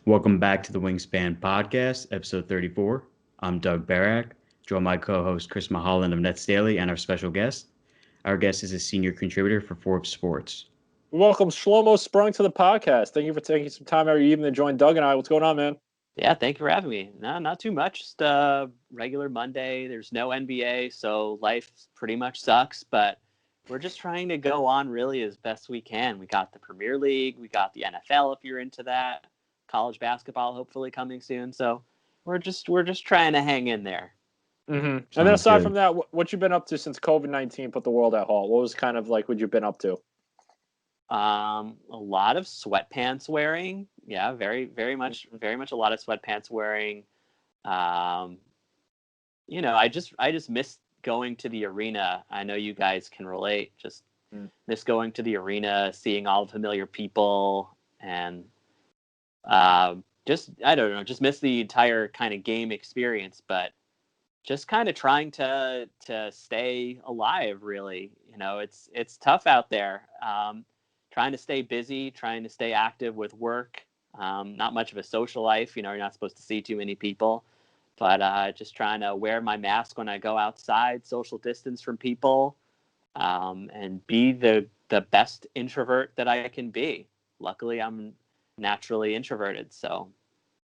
Welcome back to the Wingspan Podcast, episode 34. I'm Doug Barak, joined by co-host Chris Mahalan of Nets Daily and our special guest. Our guest is a senior contributor for Forbes Sports. We welcome Shlomo Sprung to the podcast. Thank you for taking some time out of your evening to join Doug and I. What's going on, man? Yeah, thank you for having me. No, not too much. Just regular Monday. There's no NBA, so life pretty much sucks, but we're just trying to go on really as best we can. We got the Premier League, we got the NFL if you're into that, college basketball hopefully coming soon. So we're just trying to hang in there. Mm-hmm. And then aside from that, what you been up to since COVID-19 put the world at halt? What was kind of like what you've been up to? A lot of sweatpants wearing. Yeah, very much a lot of sweatpants wearing. I just miss going to the arena. I know you guys can relate. Just miss going to the arena, seeing all the familiar people, and just miss the entire kind of game experience. But just kind of trying to stay alive. Really, it's tough out there. Trying to stay busy, trying to stay active with work. Not much of a social life. You're not supposed to see too many people, but just trying to wear my mask when I go outside, social distance from people, and be the best introvert that I can be. Luckily, I'm naturally introverted, so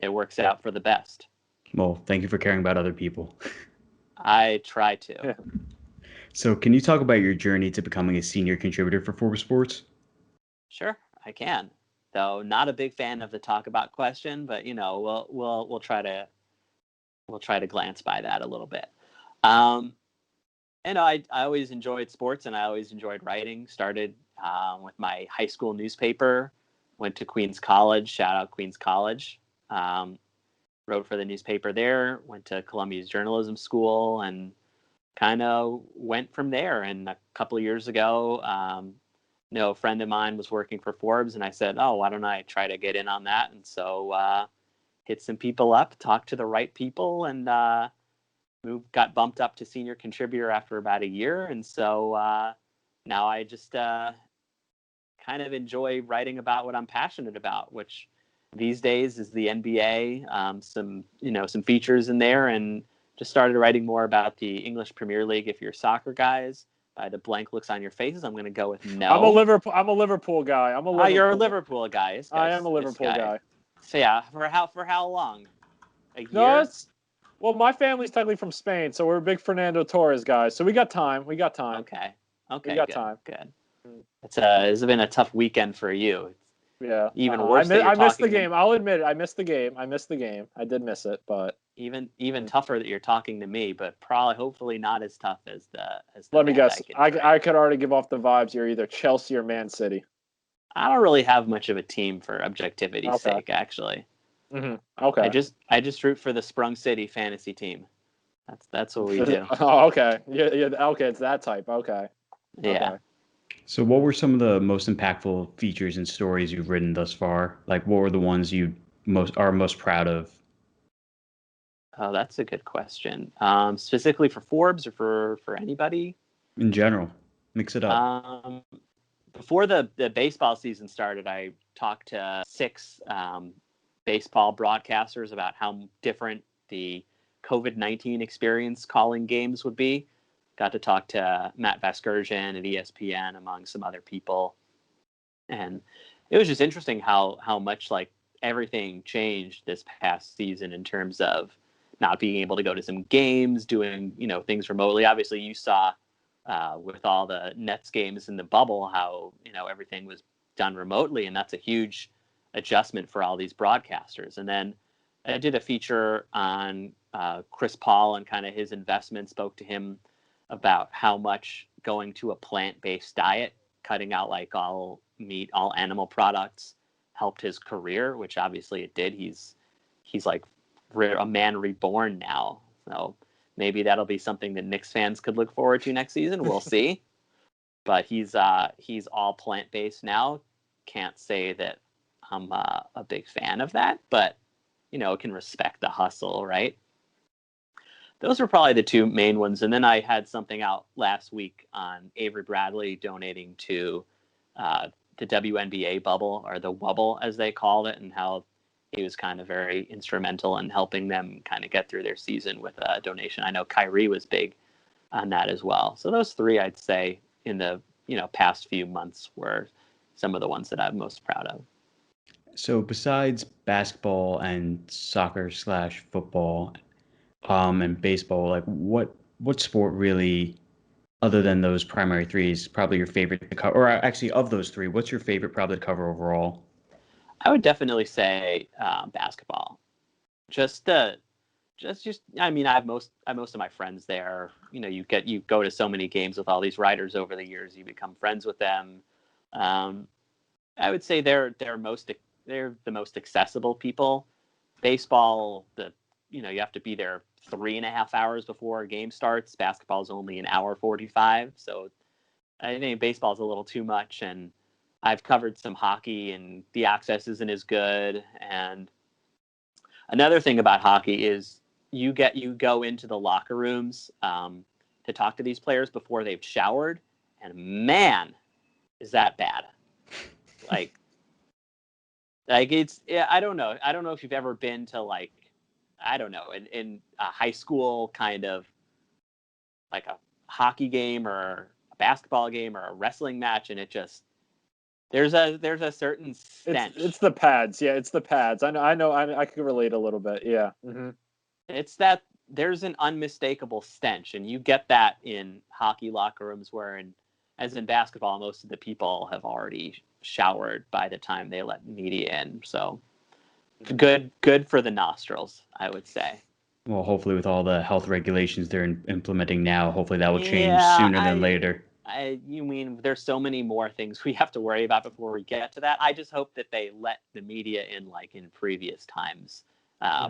it works out for the best. Well, thank you for caring about other people. I try to. Yeah. So can you talk about your journey to becoming a senior contributor for Forbes Sports? Sure, I can. Though not a big fan of the talk about question, but we'll try to glance by that a little bit. I always enjoyed sports and I always enjoyed writing. Started with my high school newspaper, went to Queens College, shout out Queens College. Wrote for the newspaper there, went to Columbia's journalism school and kind of went from there. And a couple of years ago, a friend of mine was working for Forbes and I said, oh, why don't I try to get in on that? And so hit some people up, talked to the right people, and got bumped up to senior contributor after about a year. And so now I just kind of enjoy writing about what I'm passionate about, which these days is the NBA, some features in there, and just started writing more about the English Premier League if you're soccer guys. By the blank looks on your faces, I'm going to go with no. I'm a Liverpool guy. You're a Liverpool guy. I am a Liverpool guy. So yeah, for how long? A year? No, well, my family's technically from Spain, so we're big Fernando Torres guys. So we got time. Okay. We got time. Good. It's been a tough weekend for you. Yeah. Even worse. I missed the game. I'll admit it. I missed the game. I did miss it, but even tougher that you're talking to me, but hopefully not as tough as the. Let me guess. I could already give off the vibes. You're either Chelsea or Man City. I don't really have much of a team for objectivity's sake, actually. Mm-hmm. Okay. I just root for the Sprung City fantasy team. That's what we do. Oh, okay. Yeah. Okay, it's that type. Okay. Yeah. Okay. So what were some of the most impactful features and stories you've written thus far? Like, what were the ones you are most proud of? Oh, that's a good question. Specifically for Forbes or for anybody? In general, mix it up. Before the baseball season started, I talked to 6 baseball broadcasters about how different the COVID-19 experience calling games would be. Got to talk to Matt Vasgersian at ESPN, among some other people. And it was just interesting how much like everything changed this past season in terms of not being able to go to some games, doing, things remotely. Obviously you saw with all the Nets games in the bubble, how, everything was done remotely. And that's a huge adjustment for all these broadcasters. And then I did a feature on Chris Paul and kind of his investment, spoke to him about how much going to a plant-based diet, cutting out like all meat, all animal products, helped his career, which obviously it did. He's like a man reborn now. So maybe that'll be something that Knicks fans could look forward to next season. We'll see. But he's all plant-based now. Can't say that I'm a big fan of that, but can respect the hustle, right? those were probably the two main ones. And then I had something out last week on Avery Bradley donating to the WNBA bubble, or the Wubble as they called it, and how he was kind of very instrumental in helping them kind of get through their season with a donation. I know Kyrie was big on that as well. So those three, I'd say, in the past few months were some of the ones that I'm most proud of. So besides basketball and soccer / football, and baseball, like what sport really, other than those primary three, is probably your favorite to cover? Or actually, of those three, what's your favorite probably to cover overall? I would definitely say basketball. I mean, I have most of my friends there. You go to so many games with all these writers over the years. You become friends with them. I would say they're the most accessible people. Baseball, you have to be there 3.5 hours before a game starts. Basketball is only an hour 45. So I think baseball is a little too much. And I've covered some hockey, and the access isn't as good. And another thing about hockey is you go into the locker rooms to talk to these players before they've showered, and man, is that bad. Like it's, yeah, I don't know if you've ever been to, like, I don't know, in a high school kind of like a hockey game or a basketball game or a wrestling match, and it just, there's a certain stench. It's the pads. Yeah, it's the pads. I can relate a little bit. Yeah. Mm-hmm. It's that there's an unmistakable stench, and you get that in hockey locker rooms, as in basketball, most of the people have already showered by the time they let media in. So good for the nostrils, I would say. Well, hopefully with all the health regulations they're implementing now, hopefully that will change sooner than later. You mean there's so many more things we have to worry about before we get to that. I just hope that they let the media in like in previous times,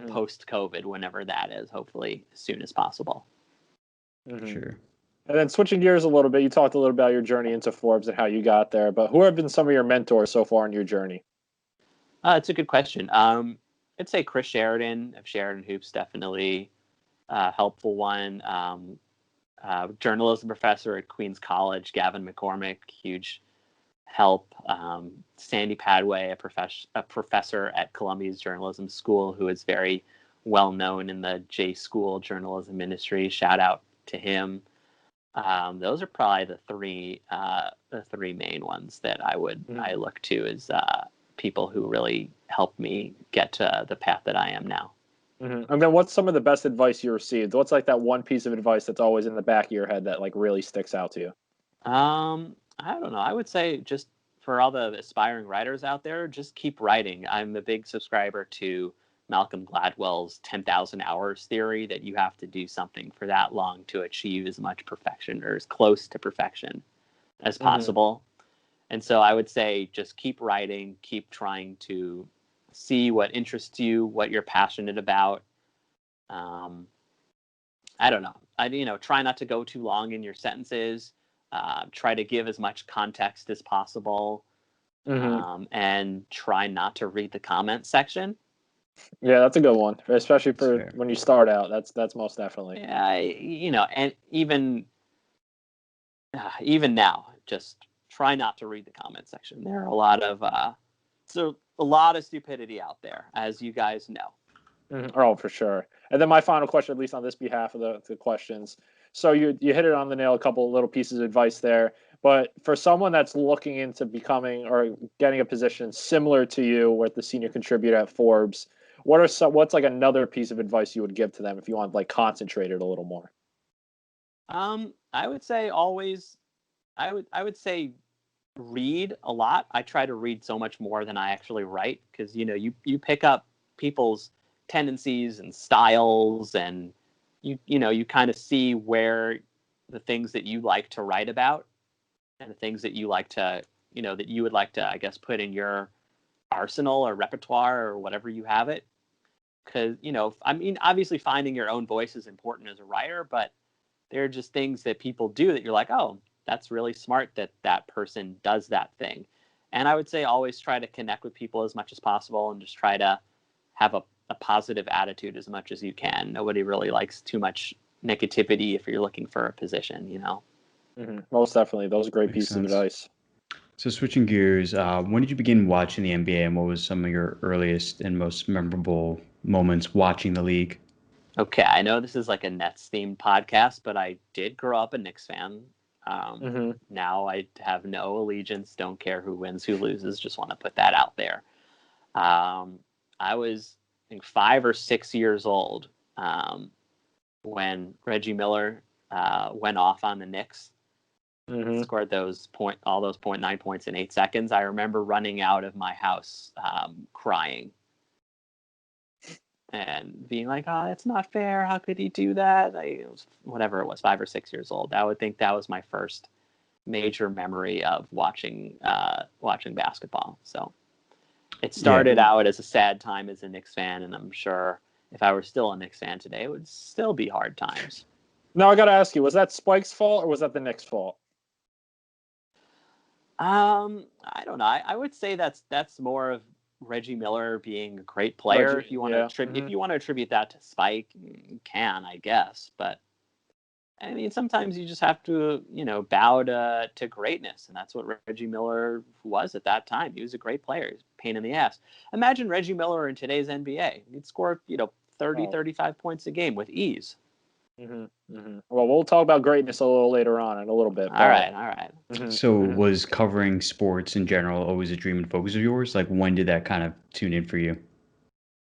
post-COVID, whenever that is, hopefully as soon as possible. Mm-hmm. Sure. And then switching gears a little bit, you talked a little about your journey into Forbes and how you got there, but who have been some of your mentors so far in your journey? It's a good question. I'd say Chris Sheridan of Sheridan Hoops, definitely a helpful one. Journalism professor at Queens College, Gavin McCormick, huge help. Sandy Padway, a professor at Columbia's journalism school, who is very well known in the J School journalism industry. Shout out to him. Those are probably the three main ones that I look to as people who really helped me get to the path that I am now. Mm-hmm. And then what's some of the best advice you received? What's like that one piece of advice that's always in the back of your head that like really sticks out to you? I don't know. I would say, just for all the aspiring writers out there, just keep writing. I'm a big subscriber to Malcolm Gladwell's 10,000 hours theory, that you have to do something for that long to achieve as much perfection, or as close to perfection as possible. And so I would say just keep writing, keep trying to see what interests you, what you're passionate about. I don't know. Try not to go too long in your sentences. Try to give as much context as possible. And try not to read the comment section. Yeah, that's a good one, especially for when you start out. That's most definitely. Yeah, and even now, just try not to read the comment section. There are a lot of stupidity out there, as you guys know. Oh, for sure. And then my final question, at least on this behalf of the questions. So you hit it on the nail, a couple of little pieces of advice there. But for someone that's looking into becoming or getting a position similar to you with the senior contributor at Forbes, what's like another piece of advice you would give to them if you want like concentrated a little more? I would say I would say read a lot. I try to read so much more than I actually write, because you pick up people's tendencies and styles, and you kind of see where the things that you like to write about and the things that you like to that you would like to, I guess, put in your arsenal or repertoire or whatever you have it. Because I mean, obviously finding your own voice is important as a writer, but there are just things that people do that you're like, oh, that's really smart that person does that thing. And I would say always try to connect with people as much as possible, and just try to have a positive attitude as much as you can. Nobody really likes too much negativity if you're looking for a position, you know? Most definitely. Those are great Makes pieces of sense. advice. So switching gears, when did you begin watching the NBA, and what was some of your earliest and most memorable moments watching the league? Okay, I know this is like a Nets themed podcast, but I did grow up a Knicks fan. Now I have no allegiance, don't care who wins, who loses, just want to put that out there. I was, I think, 5 or 6 years old when Reggie Miller went off on the Knicks. Scored all those 0.9 points in 8 seconds. I remember running out of my house crying and being like, "Oh, it's not fair. How could he do that?" It was, whatever it was, 5 or 6 years old. I would think that was my first major memory of watching basketball. So it started out as a sad time as a Knicks fan, and I'm sure if I were still a Knicks fan today, it would still be hard times. Now I got to ask you: was that Spike's fault or was that the Knicks' fault? I don't know. I would say that's more of Reggie Miller being a great player. If you want to attribute that to Spike, you can, I guess. But I mean, sometimes you just have to, bow to greatness, and that's what Reggie Miller was at that time. He was a great player. He's a pain in the ass. Imagine Reggie Miller in today's NBA. He'd score, 35 points a game with ease. Well, we'll talk about greatness a little later on in a little bit. All right. So was covering sports in general always a dream and focus of yours? Like, when did that kind of tune in for you?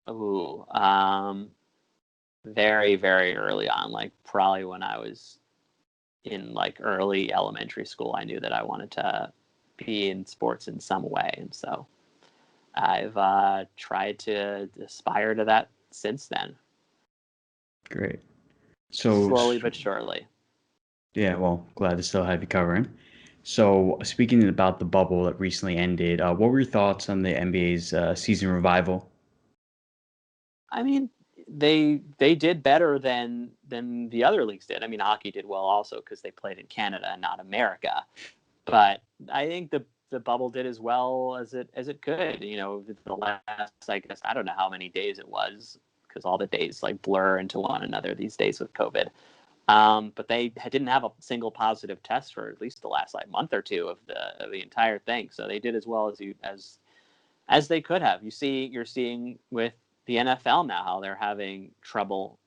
Ooh, very, very early on, like probably when I was in like early elementary school, I knew that I wanted to be in sports in some way. And so I've tried to aspire to that since then. Great. So slowly but surely. Yeah, well, glad to still have you covering. So speaking about the bubble that recently ended, what were your thoughts on the NBA's season revival? I mean, they did better than the other leagues did. I mean, hockey did well also because they played in Canada and not America. But I think the bubble did as well as it could. The last, I guess, I don't know how many days it was because all the days like blur into one another these days with COVID. But they didn't have a single positive test for at least the last month or two of the entire thing. So they did as well as they could have. You're seeing with the NFL now how they're having trouble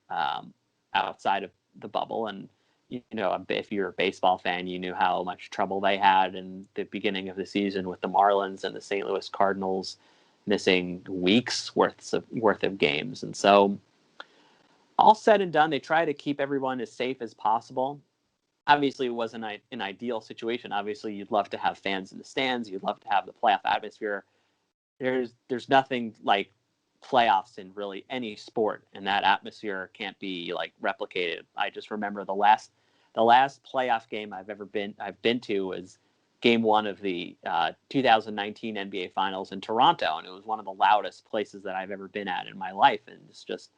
outside of the bubble. And if you're a baseball fan, you knew how much trouble they had in the beginning of the season with the Marlins and the St. Louis Cardinals missing weeks worth of games. And so all said and done, they try to keep everyone as safe as possible. Obviously, it wasn't an ideal situation. Obviously, you'd love to have fans in the stands. You'd love to have the playoff atmosphere. There's nothing like playoffs in really any sport, and that atmosphere can't be replicated. I just remember the last playoff game I've been to was Game 1 of the 2019 NBA Finals in Toronto, and it was one of the loudest places that I've ever been at in my life. And it's just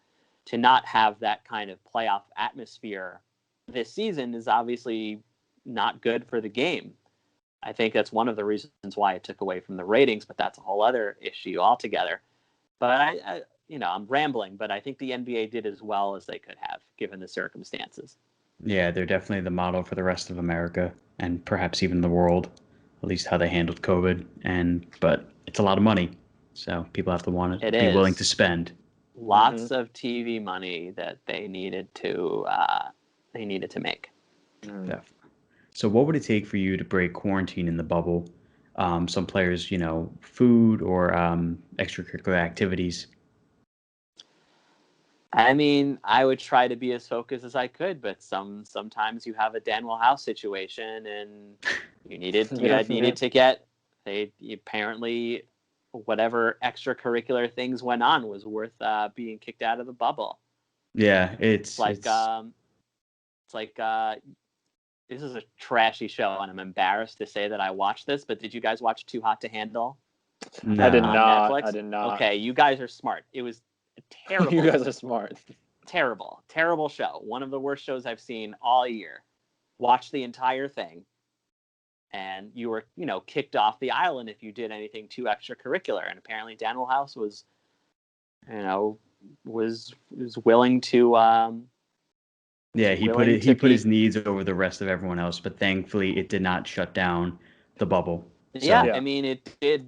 to not have that kind of playoff atmosphere this season is obviously not good for the game. I think that's one of the reasons why it took away from the ratings, but that's a whole other issue altogether. But I'm rambling, but I think the NBA did as well as they could have given the circumstances. Yeah, they're definitely the model for the rest of America and perhaps even the world, at least how they handled COVID. But it's a lot of money, so people have to want to be willing to spend. Lots of TV money that they needed to make. Definitely. So what would it take for you to break quarantine in the bubble? Some players, food or extracurricular activities. I mean, I would try to be as focused as I could, but sometimes you have a Daniel House situation, and you needed to get. They apparently whatever extracurricular things went on was worth being kicked out of the bubble. Yeah, it's like this is a trashy show, and I'm embarrassed to say that I watched this. But did you guys watch Too Hot to Handle? No. I did not. Netflix? I did not. Okay, you guys are smart. It was terrible. You guys are smart. Terrible show. One of the worst shows I've seen all year. Watch the entire thing, and you were, kicked off the island if you did anything too extracurricular. And apparently Daniel House was, was willing to. Yeah, he put his needs over the rest of everyone else, but thankfully it did not shut down the bubble. Yeah, I mean it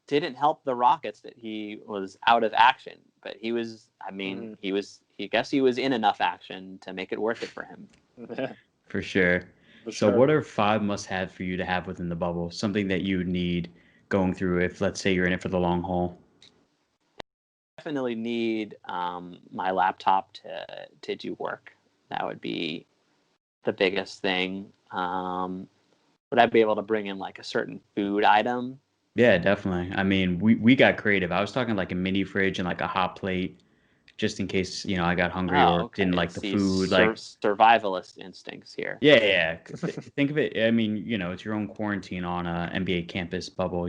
didn't help the Rockets that he was out of action, but he was. I mean, he was in enough action to make it worth it for him. For sure. So what are 5 must-have for you to have within the bubble? Something that you would need going through if, let's say, you're in it for the long haul. Definitely need my laptop to do work. That would be the biggest thing. Would I be able to bring in like a certain food item? Yeah, definitely. I mean, we got creative. I was talking like a mini fridge and like a hot plate, just in case, I got hungry or didn't like the food. Like survivalist instincts here. Yeah. Think of it. I mean, it's your own quarantine on a NBA campus bubble.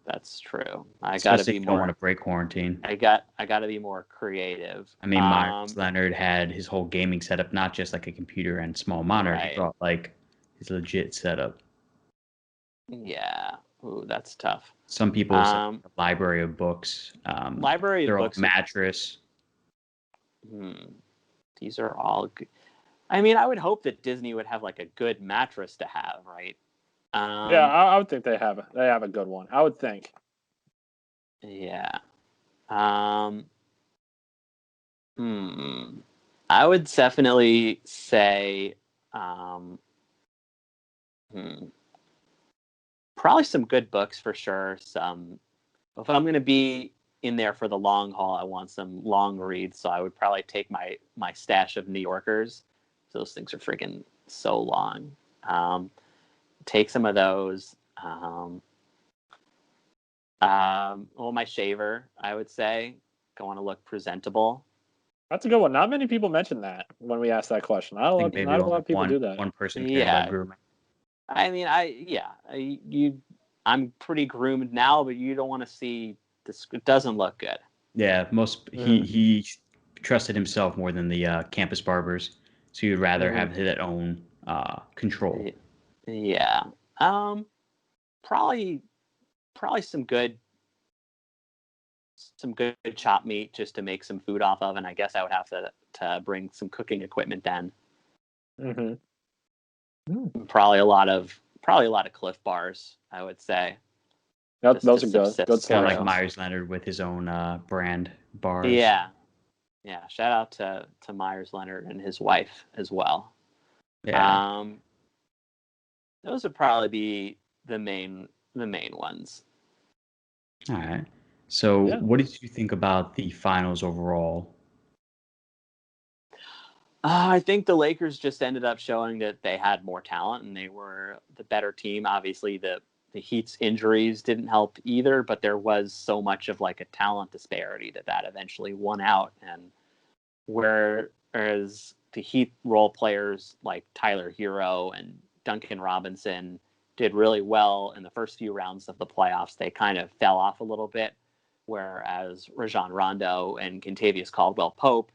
That's true. I got to be more. Don't want to break quarantine. I got to be more creative. I mean, Myers Leonard had his whole gaming setup, not just like a computer and small monitor. Right. He brought like his legit setup. Yeah. Ooh, that's tough. Some people say a library of books. Library of books. Mattress. These are all good. I mean, I would hope that Disney would have like a good mattress to have, right? Yeah, I would think they have a good one. I would think. Yeah. I would definitely say probably some good books for sure. If I'm going to be in there for the long haul, I want some long reads, so I would probably take my stash of New Yorkers. Those things are freaking so long. Take some of those. My shaver, I would say. I want to look presentable. That's a good one. Not many people mention that when we ask that question. Not a lot of people do that. One person cares about grooming. I mean, I'm pretty groomed now, but you don't want to see this. It doesn't look good. Yeah, he trusted himself more than the campus barbers, so you'd rather have that own control. Yeah. Probably some good chopped meat just to make some food off of, and I guess I would have to bring some cooking equipment then. Probably a lot of Cliff Bars, I would say. Yep, those are good. Good kind of like Myers Leonard with his own brand bars. Yeah. Shout out to Myers Leonard and his wife as well. Yeah. Those would probably be the main ones. All right. So, what did you think about the finals overall? I think the Lakers just ended up showing that they had more talent and they were the better team. Obviously, the Heat's injuries didn't help either, but there was so much of like a talent disparity that eventually won out. And whereas the Heat role players like Tyler Hero and Duncan Robinson did really well in the first few rounds of the playoffs, they kind of fell off a little bit. Whereas Rajon Rondo and Kentavious Caldwell-Pope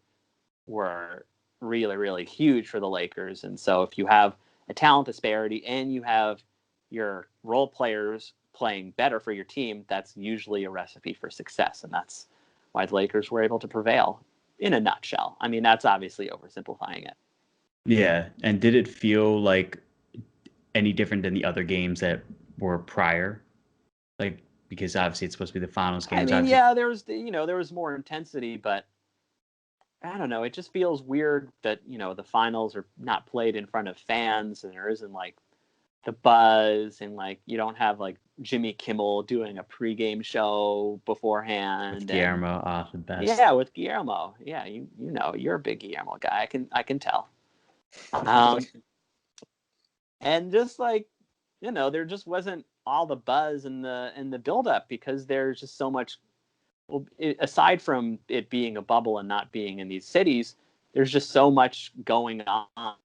were really, really huge for the Lakers. And so if you have a talent disparity and you have your role players playing better for your team, that's usually a recipe for success. And that's why the Lakers were able to prevail in a nutshell. I mean, that's obviously oversimplifying it. Yeah. And did it feel like any different than the other games that were prior? Like, because obviously it's supposed to be the finals games. I mean, there was more intensity, but I don't know. It just feels weird that, the finals are not played in front of fans and there isn't like the buzz and like you don't have like Jimmy Kimmel doing a pregame show beforehand. With Guillermo, the best. Yeah, with Guillermo. Yeah, you're a big Guillermo guy. I can tell. And just like, there just wasn't all the buzz and the buildup because there's just so much. Well, aside from it being a bubble and not being in these cities, there's just so much going on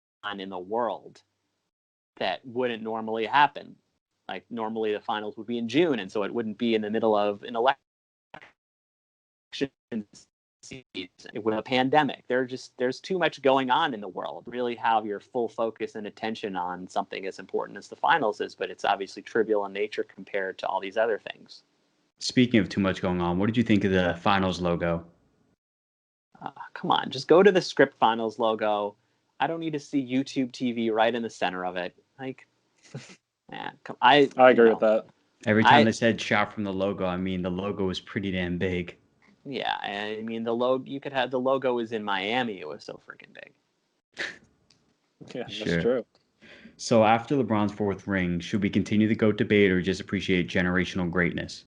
in the world that wouldn't normally happen. Like normally the finals would be in June, and so it wouldn't be in the middle of an election season with a pandemic. There's too much going on in the world. Really have your full focus and attention on something as important as the finals is, but it's obviously trivial in nature compared to all these other things. Speaking of too much going on, what did you think of the finals logo? Come on, just go to the script finals logo. I don't need to see YouTube TV right in the center of it. Like, man, I agree with that. Every time they said shot from the logo, I mean, the logo was pretty damn big. Yeah, I mean, the logo, you could have the logo was in Miami. It was so freaking big. Yeah, Sure. That's true. So after LeBron's fourth ring, should we continue the GOAT debate or just appreciate generational greatness?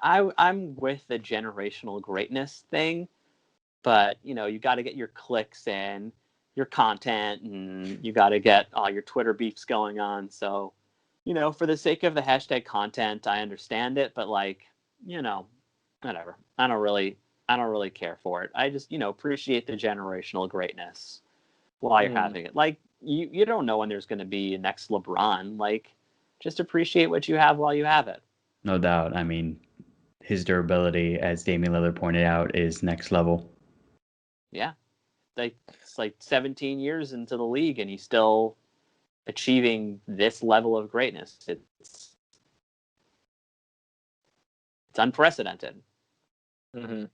I'm with the generational greatness thing, but you got to get your clicks and your content, and you got to get all your Twitter beefs going on. So, for the sake of the hashtag content, I understand it, but whatever. I don't really care for it. I just appreciate the generational greatness while you're having it. Like you don't know when there's going to be a next LeBron. Like, just appreciate what you have while you have it. No doubt. I mean, his durability, as Damian Lillard pointed out, is next level. Yeah. It's like 17 years into the league and he's still achieving this level of greatness. It's unprecedented. All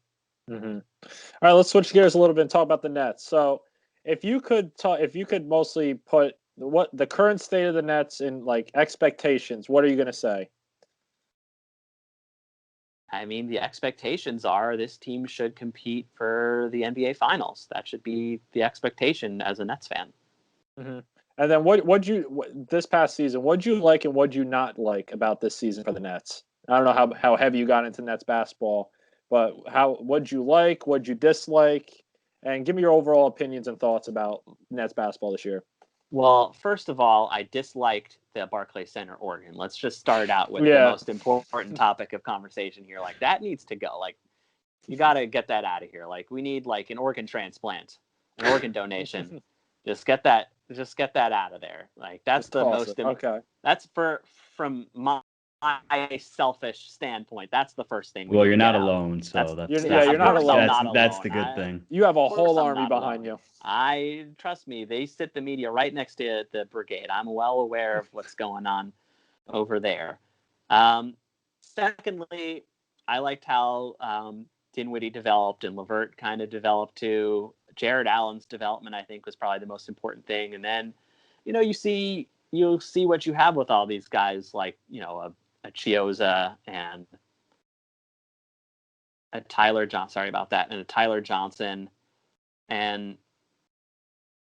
right, let's switch gears a little bit and talk about the Nets. So if you could mostly put what the current state of the Nets in like expectations, what are you going to say? I mean, the expectations are this team should compete for the NBA Finals. That should be the expectation as a Nets fan. And then this past season, what'd you like and what'd you not like about this season for the Nets? I don't know how heavy you got into Nets basketball, but what'd you like, what'd you dislike, and give me your overall opinions and thoughts about Nets basketball this year. Well, first of all, I disliked the Barclays Center Oregon. Let's just start out with the most important topic of conversation here. Like, that needs to go. Like, you got to get that out of here. Like, we need like an organ transplant, an organ donation. Just get that out of there. Like, that's the most okay. That's from my selfish standpoint. That's the first thing. Well, you're not alone, so you're not alone. That's the good thing. You have a whole army behind you. Trust me, they sit the media right next to the brigade. I'm well aware of what's going on over there. Secondly, I liked how Dinwiddie developed and LeVert kind of developed too. Jared Allen's development, I think, was probably the most important thing. And then, you'll see what you have with all these guys like, a Chioza and a Tyler Johnson. Sorry about that. And a Tyler Johnson. And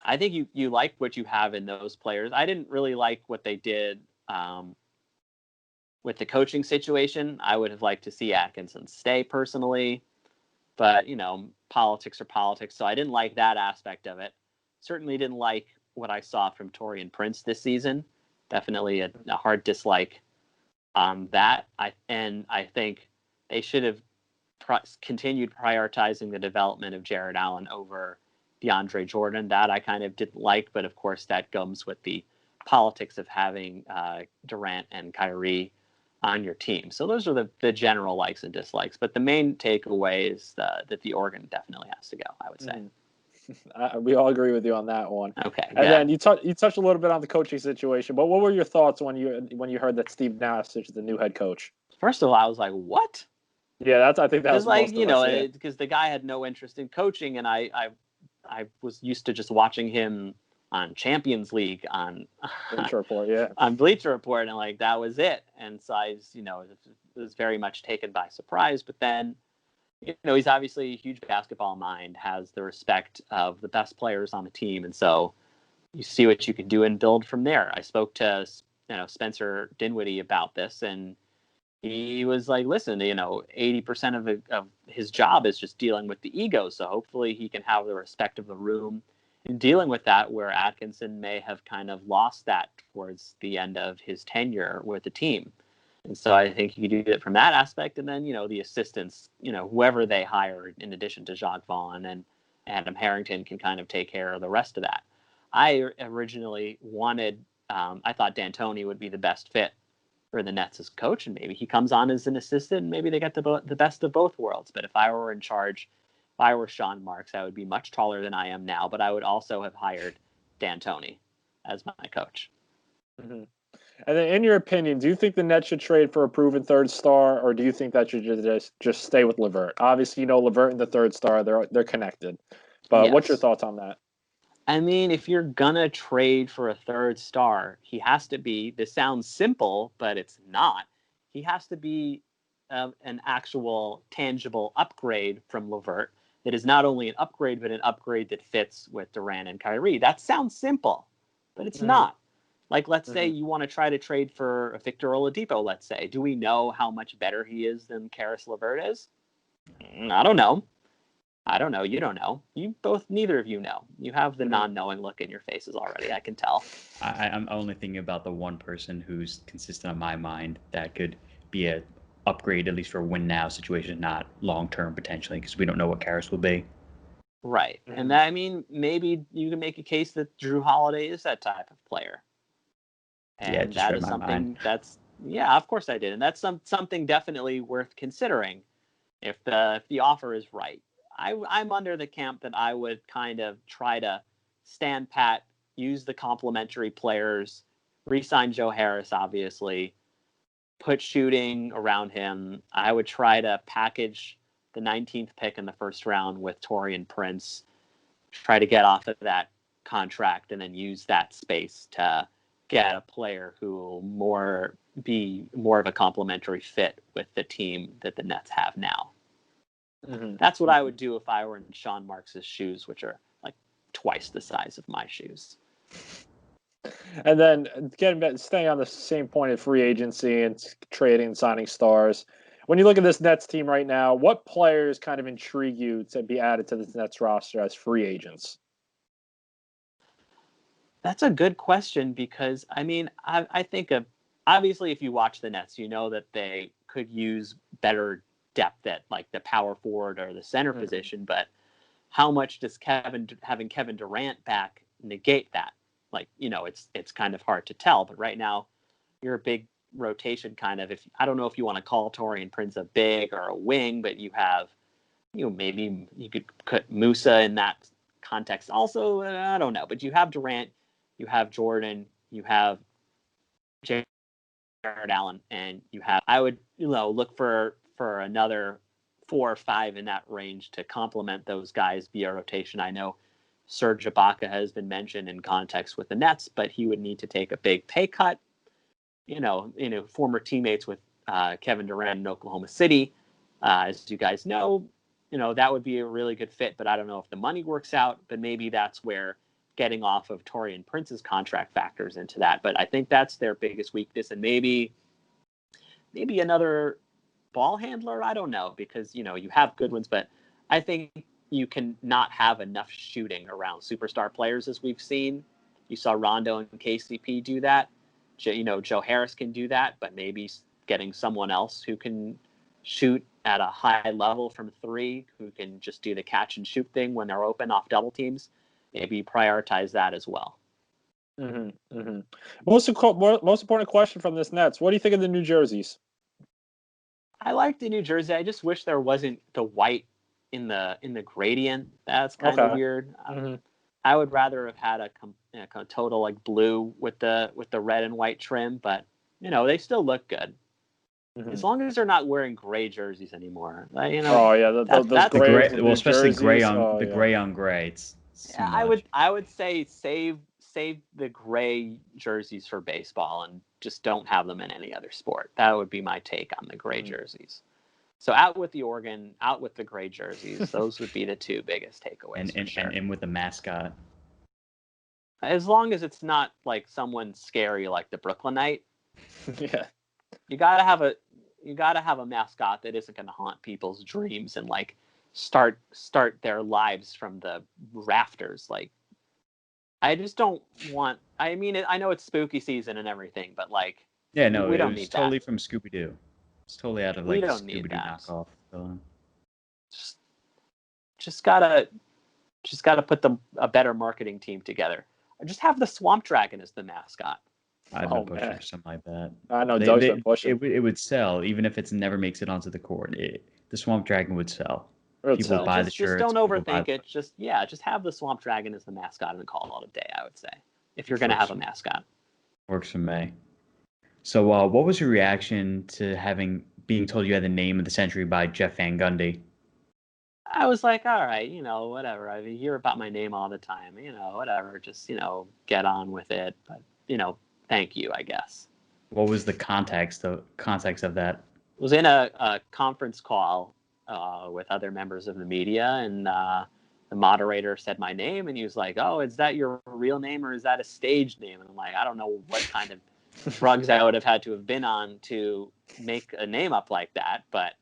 I think you like what you have in those players. I didn't really like what they did with the coaching situation. I would have liked to see Atkinson stay personally, but politics are politics. So I didn't like that aspect of it. Certainly didn't like what I saw from Taurean Prince this season. Definitely a hard dislike on that. I think they should have continued prioritizing the development of Jared Allen over DeAndre Jordan. That I kind of didn't like, but of course that comes with the politics of having Durant and Kyrie on your team. So those are the general likes and dislikes. But the main takeaway is that the organ definitely has to go, I would say. We all agree with you on that one. Okay. And then you touched a little bit on the coaching situation, but what were your thoughts when you heard that Steve Nash is the new head coach? First of all, I was like, what? Yeah, I think that was like, because the guy had no interest in coaching, and I was used to just watching him on Champions League on Bleacher Report, yeah. On Bleacher Report, and like that was it. And so I was very much taken by surprise. But then, he's obviously a huge basketball mind, has the respect of the best players on the team, and so you see what you can do and build from there. I spoke to Spencer Dinwiddie about this, and he was like, listen, 80% of his job is just dealing with the ego. So hopefully he can have the respect of the room in dealing with that, where Atkinson may have kind of lost that towards the end of his tenure with the team. And so I think you can do it from that aspect. And then, the assistants, whoever they hire in addition to Jacques Vaughn and Adam Harrington can kind of take care of the rest of that. I originally wanted, I thought D'Antoni would be the best fit for the Nets as coach, and maybe he comes on as an assistant, and maybe they get the best of both worlds. But if I were in charge, if I were Sean Marks, I would be much taller than I am now, but I would also have hired D'Antoni as my coach. And then, in your opinion, do you think the Nets should trade for a proven third star, or do you think that should just stay with LeVert? Obviously, LeVert and the third star, they're connected. But what's your Yes. thoughts on that? I mean, if you're gonna trade for a third star, he has to be. This sounds simple, but it's not. He has to be an actual, tangible upgrade from LeVert. That is not only an upgrade, but an upgrade that fits with Durant and Kyrie. That sounds simple, but it's not. Like, let's say you want to try to trade for Victor Oladipo. Let's say, do we know how much better he is than Karis LeVert is? I don't know. You don't know. Neither of you know. You have the non-knowing look in your faces already. I can tell. I'm only thinking about the one person who's consistent on my mind that could be a upgrade, at least for a win now situation, not long term potentially, because we don't know what Karis will be. Right. And that, I mean, maybe you can make a case that Drew Holiday is that type of player. And that is something that's, of course I did. And that's something definitely worth considering if the offer is right. I'm under the camp that I would kind of try to stand pat, use the complementary players, re-sign Joe Harris, obviously, put shooting around him. I would try to package the 19th pick in the first round with Taurean Prince, try to get off of that contract, and then use that space to get a player who will be more of a complementary fit with the team that the Nets have now. That's what I would do if I were in Sean Marks's shoes, which are like twice the size of my shoes. And then staying on the same point of free agency and trading and signing stars, when you look at this Nets team right now, what players kind of intrigue you to be added to this Nets roster as free agents? That's a good question because, I mean, I think obviously if you watch the Nets, you know that they could use better depth at like the power forward or the center position, but how much does having Kevin Durant back negate that? Like, it's kind of hard to tell, but right now you're a big rotation kind of, I don't know if you want to call Taurean Prince a big or a wing, but you have, maybe you could put Musa in that context also. I don't know, but you have Durant, you have Jordan, you have Jared Allen, and I would, look for another 4 or 5 in that range to complement those guys via rotation. I know Serge Ibaka has been mentioned in context with the Nets, but he would need to take a big pay cut. Former teammates with Kevin Durant in Oklahoma City, as you guys know, that would be a really good fit. But I don't know if the money works out. But maybe that's where getting off of Taurean Prince's contract factors into that. But I think that's their biggest weakness, and maybe another ball handler. I don't know, because you have good ones, but I think you can not have enough shooting around superstar players, as we've seen. You saw Rondo and KCP do that. Joe Harris can do that, but maybe getting someone else who can shoot at a high level from 3, who can just do the catch and shoot thing when they're open off double teams, maybe prioritize that as well. Most important question from this Nets: what do you think of the New Jerseys? I like the New Jersey. I just wish there wasn't the white in the gradient. That's kind of weird. I would rather have had a total like blue with the red and white trim, but they still look good. As long as they're not wearing gray jerseys anymore. Oh yeah, that's the gray. Well, especially jerseys, gray on gray on gray. It's I would say save the gray jerseys for baseball and just don't have them in any other sport. That would be my take on the gray jerseys. So out with the Oregon, out with the gray jerseys. Those would be the 2 biggest takeaways. And with the mascot. As long as it's not like someone scary like the Brooklynite. Yeah. You gotta have a mascot that isn't gonna haunt people's dreams and like start their lives from the rafters. Like, I just don't want. I mean, I know it's spooky season and everything, but like, we don't need that. Totally from Scooby Doo. It's totally out of like Scooby Doo knockoff. Just gotta put a better marketing team together. Or just have the Swamp Dragon as the mascot. I've been pushing for something like that. I know Doug's been pushing. It would sell, even if it never makes it onto the court. The Swamp Dragon would sell. People buy the shirts. Just don't overthink it. Just have the Swamp Dragon as the mascot and call it a day, I would say, if you're going to have a mascot. Works for me. So, what was your reaction to being told you had the name of the century by Jeff Van Gundy? I was like, all right, whatever. I hear about my name all the time, whatever. Just, get on with it. But, thank you, I guess. What was the context of that? It was in a conference call with other members of the media, and the moderator said my name, and he was like, "Oh, is that your real name or is that a stage name?" And I'm like, I don't know what kind of drugs I would have had to have been on to make a name up like that, but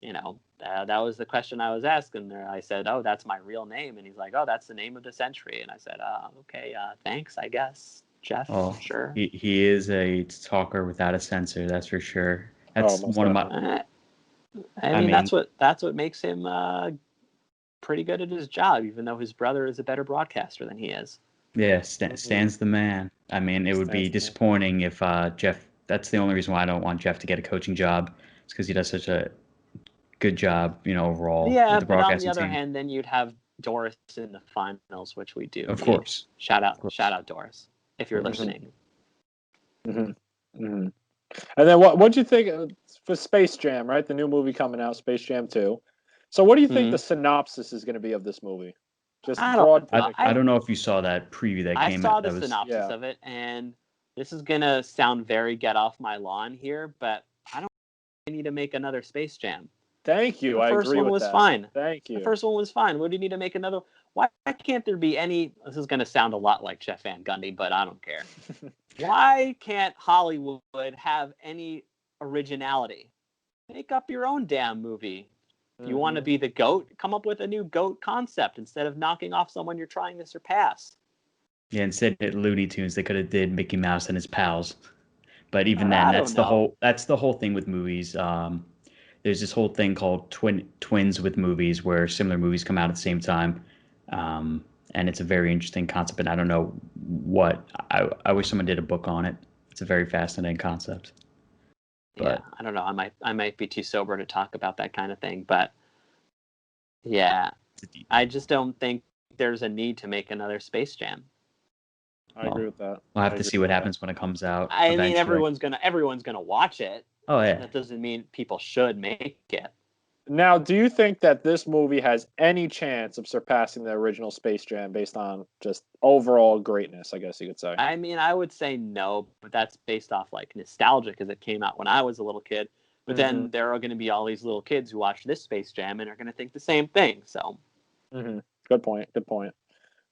that was the question I was asking there. I said, "Oh, that's my real name," and he's like, "Oh, that's the name of the century," and I said, "Okay, thanks, I guess, Jeff." Oh, Sure. He is a talker without a censor, that's for sure. That's most one of my. definitely. I mean, that's what makes him pretty good at his job, even though his brother is a better broadcaster than he is. Yeah, Stan's the man. I mean, it would be disappointing if Jeff. That's the only reason why I don't want Jeff to get a coaching job. It's because he does such a good job, overall. Yeah, with the but on the broadcasting other team. hand, then you'd have Doris in the finals, which we do. Of course. Shout out, Doris, if you're listening. Mm-hmm. Mm-hmm. And then what'd you think for Space Jam, right? The new movie coming out, Space Jam 2. So what do you think the synopsis is going to be of this movie? Just broad. I don't know if you saw that preview that came out. I saw the synopsis of it, and this is going to sound very get off my lawn here, but I don't need to make another Space Jam. Thank you. The first one was fine. Thank you. The first one was fine. What do you need to make another? Why can't there be any? This is going to sound a lot like Jeff Van Gundy, but I don't care. Why can't Hollywood have any originality? Make up your own damn movie. You want to be the GOAT? Come up with a new GOAT concept instead of knocking off someone you're trying to surpass. Yeah, instead of Looney Tunes, they could have did Mickey Mouse and his pals. But even then, that's the whole thing with movies. There's this whole thing called twins with movies, where similar movies come out at the same time, and it's a very interesting concept. And I don't know what I wish someone did a book on it. It's a very fascinating concept. But, yeah, I don't know. I might be too sober to talk about that kind of thing, but yeah, I just don't think there's a need to make another Space Jam. I agree with that. We'll have to see what happens when it comes out. I mean, everyone's gonna watch it. Oh yeah. That doesn't mean people should make it. Now, do you think that this movie has any chance of surpassing the original Space Jam based on just overall greatness, I guess you could say? I mean, I would say no, but that's based off like nostalgia because it came out when I was a little kid. But then there are going to be all these little kids who watch this Space Jam and are going to think the same thing. So, Good point.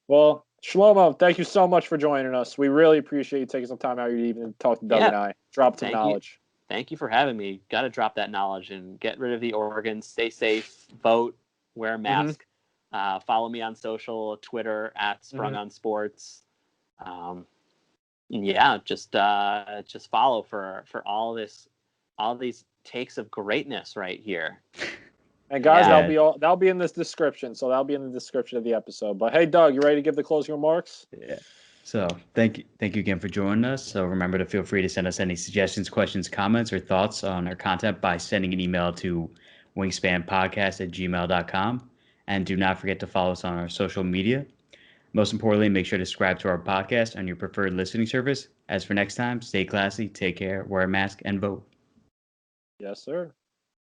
Well, Shlomo, thank you so much for joining us. We really appreciate you taking some time out of your evening to talk to Doug and I. Drop some knowledge. Thank you for having me. Got to drop that knowledge and get rid of the organs. Stay safe. Vote. Wear a mask. Follow me on social, Twitter @Sprung on Sports. Just follow for all these takes of greatness right here. And guys, that'll be in this description. So that'll be in the description of the episode. But hey, Doug, you ready to give the closing remarks? Yeah. So thank you again for joining us. So remember to feel free to send us any suggestions, questions, comments, or thoughts on our content by sending an email to wingspanpodcast@gmail.com. And do not forget to follow us on our social media. Most importantly, make sure to subscribe to our podcast on your preferred listening service. As for next time, stay classy, take care, wear a mask, and vote. Yes, sir.